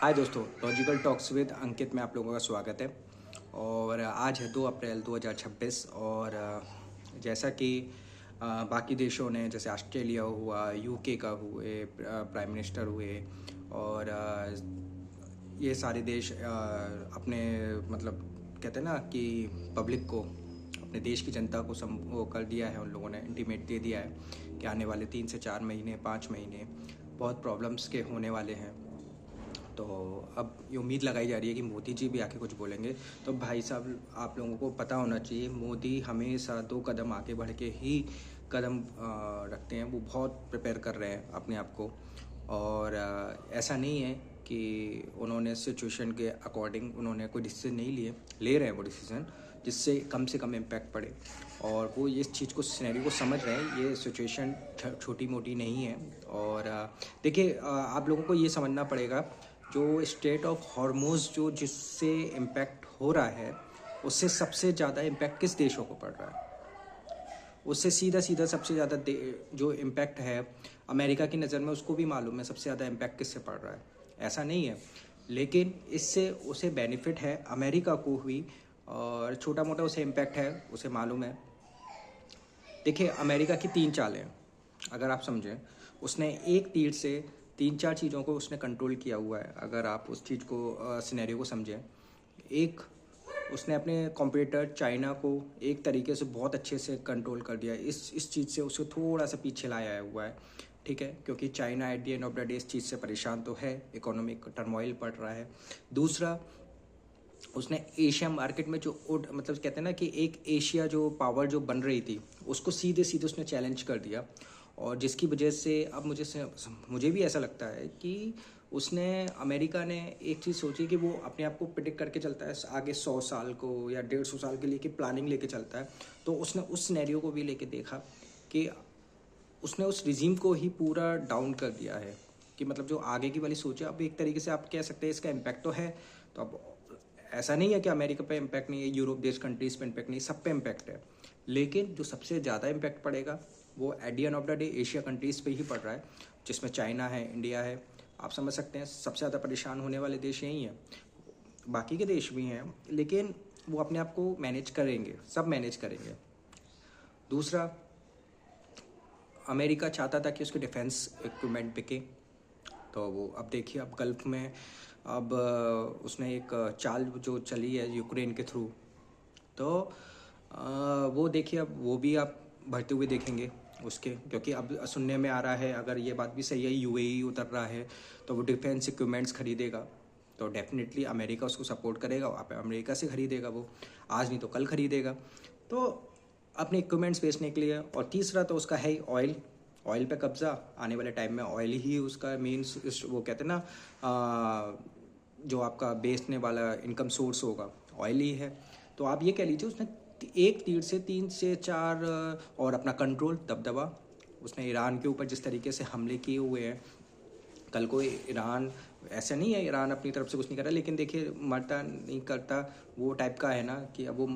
हाय दोस्तों, logical talks with अंकित में आप लोगों का स्वागत है। और आज है 2 अप्रैल 2026 और जैसा कि बाकी देशों ने, जैसे ऑस्ट्रेलिया हुआ, यूके का हुए प्राइम मिनिस्टर हुए और ये सारे देश अपने मतलब कहते हैं ना कि पब्लिक को, अपने देश की जनता को वो कर दिया है, उन लोगों ने इंटीमेट दे दिया है कि आने वाले 3 से 4 महीने 5 महीने बहुत प्रॉब्लम्स के होने वाले हैं। तो अब ये उम्मीद लगाई जा रही है कि मोदी जी भी आके कुछ बोलेंगे। तो भाई साहब, आप लोगों को पता होना चाहिए, मोदी हमेशा 2 कदम आगे बढ़ के ही कदम रखते हैं। वो बहुत प्रिपेयर कर रहे हैं अपने आप को। और ऐसा नहीं है कि उन्होंने सिचुएशन के अकॉर्डिंग उन्होंने कोई डिसीजन नहीं ले रहे हैं वो डिसीजन जिससे कम से कम इम्पैक्ट पड़े। और वो इस चीज़ को, सिनेरियो को समझ रहे हैं। ये सिचुएशन छोटी मोटी नहीं है। और देखिए, आप लोगों को ये समझना पड़ेगा, जो स्टेट ऑफ हॉर्मोज जो जिससे इम्पैक्ट हो रहा है, उससे सबसे ज़्यादा इम्पैक्ट किस देशों को पड़ रहा है? उससे सीधा सीधा सबसे ज़्यादा जो इम्पैक्ट है अमेरिका की नज़र में, उसको भी मालूम है सबसे ज़्यादा इम्पैक्ट किससे पड़ रहा है। ऐसा नहीं है, लेकिन इससे उसे बेनिफिट है अमेरिका को हुई, और छोटा मोटा उसे इम्पैक्ट है, उसे मालूम है। देखिए, अमेरिका की 3 चालें हैं, अगर आप समझें। उसने एक तीर से 3-4 चीज़ों को उसने कंट्रोल किया हुआ है, अगर आप उस चीज़ को, सिनेरियो को समझें। एक, उसने अपने कॉम्पिटिटर चाइना को एक तरीके से बहुत अच्छे से कंट्रोल कर दिया। इस चीज़ से उसे थोड़ा सा पीछे लाया हुआ है, ठीक है, क्योंकि China at the end of the day इस चीज़ से परेशान तो है, इकोनॉमिक टर्मोइल पड़ रहा है। दूसरा, उसने एशिया मार्केट में जो मतलब कहते हैं ना कि एक एशिया जो पावर जो बन रही थी, उसको सीधे सीधे उसने चैलेंज कर दिया। और जिसकी वजह से अब मुझे भी ऐसा लगता है कि उसने, अमेरिका ने एक चीज़ सोची कि वो अपने आप को प्रिडिक्ट करके चलता है आगे 100 साल को या 150 साल के लिए, कि प्लानिंग लेके चलता है। तो उसने उस सिनेरियो को भी लेके देखा कि उसने उस रिजीम को ही पूरा डाउन कर दिया है, कि मतलब जो आगे की वाली सोच है, अब एक तरीके से आप कह सकते हैं इसका इम्पैक्ट तो है। तो अब ऐसा नहीं है कि अमेरिका पे इम्पैक्ट नहीं है, यूरोप देश कंट्रीज़ पे इम्पैक्ट नहीं, सब पे इम्पैक्ट है। लेकिन जो सबसे ज़्यादा इम्पैक्ट पड़ेगा वो at the end of the day Asia countries पे ही पड़ रहा है, जिसमें चाइना है, इंडिया है। आप समझ सकते हैं सबसे ज़्यादा परेशान होने वाले देश यही हैं। बाकी के देश भी हैं, लेकिन वो अपने आप को मैनेज करेंगे, सब मैनेज करेंगे। दूसरा, अमेरिका चाहता था कि उसके डिफेंस इक्विपमेंट बिके। तो वो अब देखिए, अब गल्फ में अब उसने एक चाल जो चली है यूक्रेन के थ्रू, तो वो देखिए, अब वो भी आप बढ़ते हुए देखेंगे उसके, क्योंकि अब सुनने में आ रहा है, अगर ये बात भी सही है, यूएई उतर रहा है, तो वो डिफेंस इक्विपमेंट्स खरीदेगा। तो डेफिनेटली अमेरिका उसको सपोर्ट करेगा, अमेरिका से खरीदेगा वो, आज नहीं तो कल खरीदेगा, तो अपने इक्विपमेंट्स बेचने के लिए। और तीसरा तो उसका है ही ऑयल, ऑयल पे कब्जा। आने वाले टाइम में ऑयल ही उसका मेन, वो कहते हैं ना, जो आपका बेचने वाला इनकम सोर्स होगा, ऑयल ही है। तो आप ये कह लीजिए, उसने एक तीर से 3 से 4, और अपना कंट्रोल, दबदबा। उसने ईरान के ऊपर जिस तरीके से हमले किए हुए हैं, कल को ईरान, ऐसा नहीं है ईरान अपनी तरफ से कुछ नहीं कर रहा, लेकिन देखिए, मरता नहीं करता वो टाइप का है ना, कि अब वो,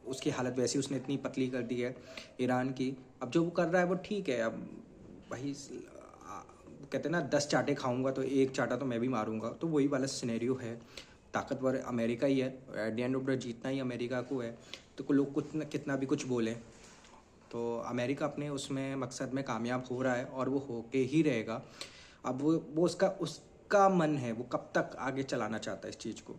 उसकी हालत वैसी उसने इतनी पतली कर दी है ईरान की। अब जो वो कर रहा है वो ठीक है। अब भाई, कहते हैं ना, 10 चाटे खाऊंगा तो एक चाटा तो मैं भी मारूंगा, तो वही वाला सिनेरियो है। ताकतवर अमेरिका ही है, at the end of the जीतना ही अमेरिका को है। तो लोग कुछ कितना भी कुछ बोलें, तो अमेरिका अपने उसमें मकसद में कामयाब हो रहा है, और वो होके ही रहेगा। अब वो उसका उसका मन है, वो कब तक आगे चलाना चाहता है इस चीज़ को,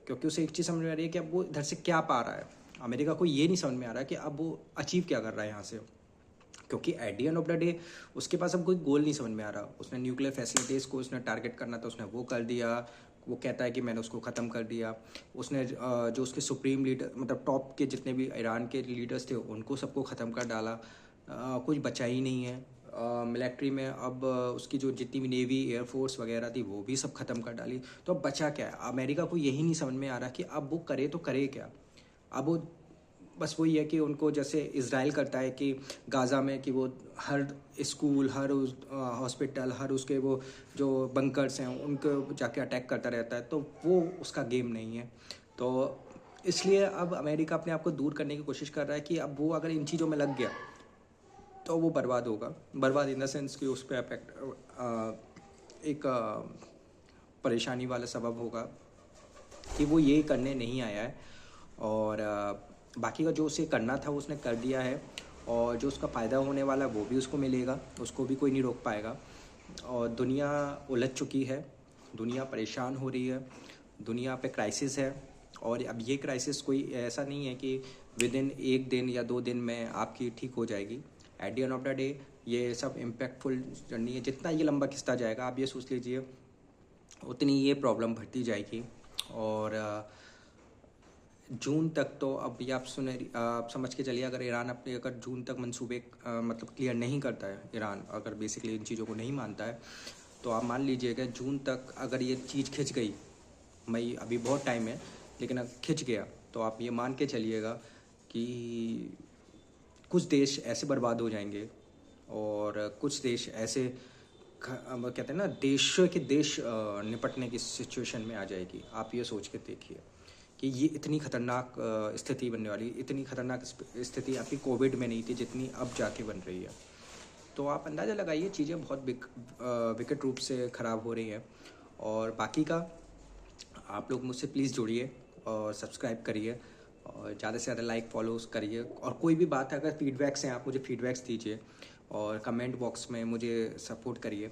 क्योंकि उसे एक चीज़ समझ में आ रही है कि अब वो इधर से क्या पा रहा है। अमेरिका को ये नहीं समझ में आ रहा कि अब वो अचीव क्या कर रहा है यहाँ से, क्योंकि at the end of the day उसके पास अब कोई गोल नहीं समझ में आ रहा। उसने न्यूक्लियर फैसिलिटीज़ को उसने टारगेट करना था, उसने वो कर दिया। वो कहता है कि मैंने उसको ख़त्म कर दिया। उसने जो उसके सुप्रीम लीडर, मतलब टॉप के जितने भी ईरान के लीडर्स थे, उनको सबको ख़त्म कर डाला। कुछ बचा ही नहीं है। मिलिट्री में अब उसकी जो जितनी भी नेवी, एयरफोर्स वगैरह थी, वो भी सब ख़त्म कर डाली। तो अब बचा क्या है? अमेरिका को यही नहीं समझ में आ रहा कि अब वो करे तो करे क्या। अब वो बस वही है कि उनको, जैसे इसराइल करता है कि गाज़ा में, कि वो हर स्कूल, हर हॉस्पिटल, हर उसके वो जो बंकर्स हैं उनको जाके अटैक करता रहता है, तो वो उसका गेम नहीं है। तो इसलिए अब अमेरिका अपने आप को दूर करने की कोशिश कर रहा है कि अब वो अगर इन चीज़ों में लग गया तो वो बर्बाद होगा। बर्बाद इन द सेंस कि उस पर अफेक्ट, एक परेशानी वाला सबब होगा कि वो ये करने नहीं आया है, और बाकी का जो उसे करना था वो उसने कर दिया है, और जो उसका फ़ायदा होने वाला वो भी उसको मिलेगा, उसको भी कोई नहीं रोक पाएगा। और दुनिया उलझ चुकी है, दुनिया परेशान हो रही है, दुनिया पे क्राइसिस है, और अब ये क्राइसिस कोई ऐसा नहीं है कि विद इन 1 दिन या 2 दिन में आपकी ठीक हो जाएगी। At the end of the day ये सब इम्पैक्टफुल जर्नी है। जितना ये लंबा खिंचता जाएगा, आप ये सोच लीजिए, उतनी ये प्रॉब्लम बढ़ती जाएगी। और जून तक तो अब ये आप समझ के चलिए, अगर ईरान अपने अगर जून तक मंसूबे मतलब क्लियर नहीं करता है, ईरान अगर बेसिकली इन चीज़ों को नहीं मानता है, तो आप मान लीजिएगा जून तक अगर ये चीज़ खिंच गई, मई अभी बहुत टाइम है, लेकिन अगर खिंच गया तो आप ये मान के चलिएगा कि कुछ देश ऐसे बर्बाद हो जाएंगे, और कुछ देश ऐसे कहते हैं ना, देशों के देश निपटने की सिचुएशन में आ जाएगी। आप ये सोच के देखिए कि ये इतनी खतरनाक स्थिति बनने वाली, इतनी खतरनाक स्थिति आपकी कोविड में नहीं थी जितनी अब जाके बन रही है। तो आप अंदाज़ा लगाइए, चीज़ें बहुत विकट रूप से ख़राब हो रही हैं। और बाकी का आप लोग मुझसे प्लीज़ जुड़िए और सब्सक्राइब करिए, और ज़्यादा से ज़्यादा लाइक फॉलोज करिए, और कोई भी बात है, अगर फीडबैक्स हैं आप मुझे फीडबैक्स दीजिए, और कमेंट बॉक्स में मुझे सपोर्ट करिए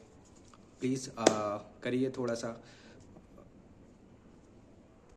प्लीज़, करिए थोड़ा सा।